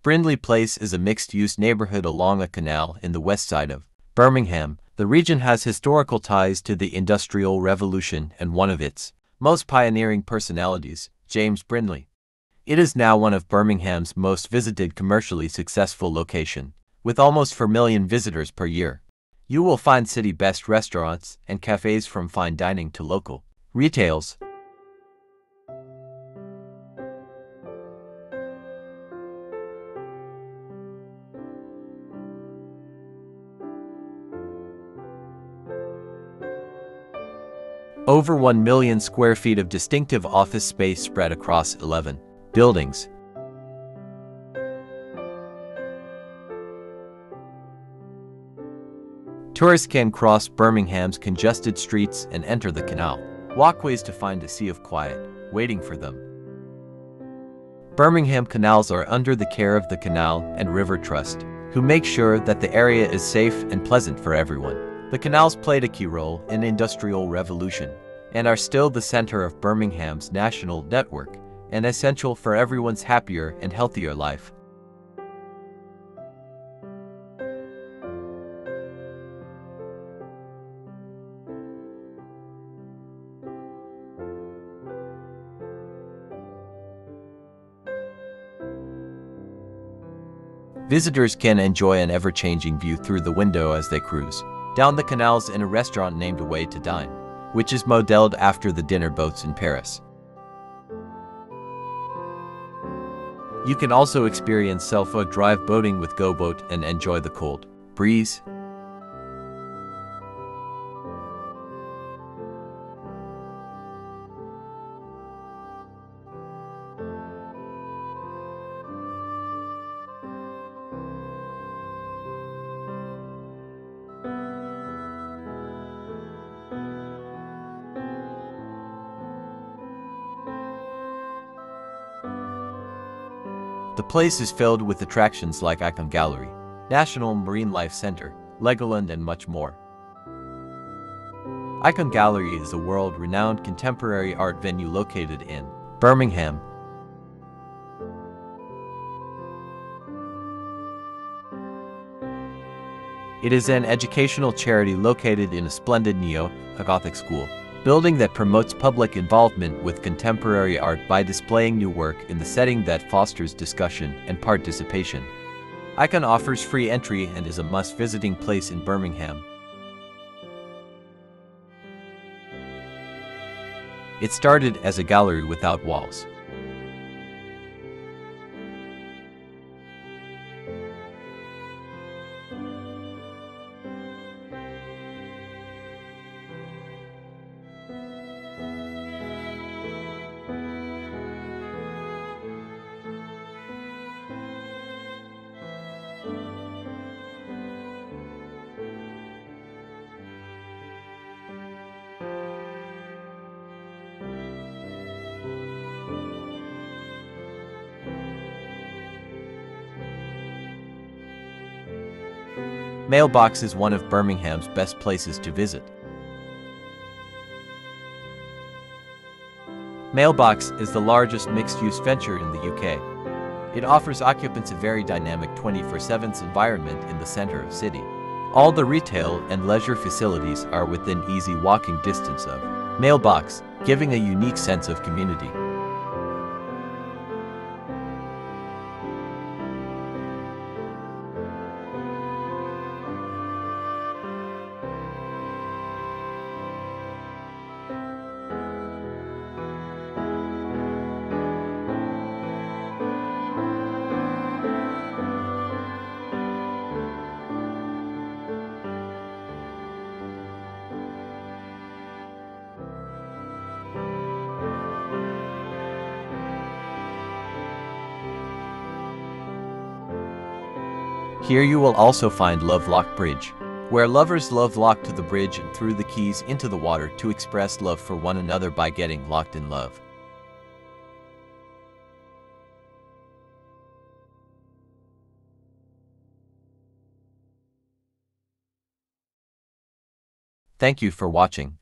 Brindley Place is a mixed-use neighborhood along a canal in the west side of Birmingham. The region has historical ties to the Industrial Revolution and one of its most pioneering personalities, James Brindley. It is now one of Birmingham's most visited commercially successful locations, with almost 4 million visitors per year. You will find city-best restaurants and cafes from fine dining to local retails. Over 1 million square feet of distinctive office space spread across 11 buildings. Tourists can cross Birmingham's congested streets and enter the canal walkways to find a sea of quiet waiting for them. Birmingham canals are under the care of the Canal and River Trust, who make sure that the area is safe and pleasant for everyone. The canals played a key role in the Industrial Revolution and are still the center of Birmingham's national network and essential for everyone's happier and healthier life. Visitors can enjoy an ever-changing view through the window as they cruise down the canals in a restaurant named Away to Dine, which is modeled after the dinner boats in Paris. You can also experience self-drive boating with Go Boat and enjoy the cold breeze. The place is filled with attractions like Icon Gallery, National Marine Life Center, Legoland, and much more. Icon Gallery is a world-renowned contemporary art venue located in Birmingham. It is an educational charity located in a splendid neo-Gothic school building that promotes public involvement with contemporary art by displaying new work in the setting that fosters discussion and participation. Icon offers free entry and is a must-visiting place in Birmingham. It started as a gallery without walls. Mailbox is one of Birmingham's best places to visit. Mailbox is the largest mixed-use venture in the UK. It offers occupants a very dynamic 24/7 environment in the center of the city. All the retail and leisure facilities are within easy walking distance of Mailbox, giving a unique sense of community. Here you will also find Love Lock Bridge, where lovers love lock to the bridge and threw the keys into the water to express love for one another by getting locked in love. Thank you for watching.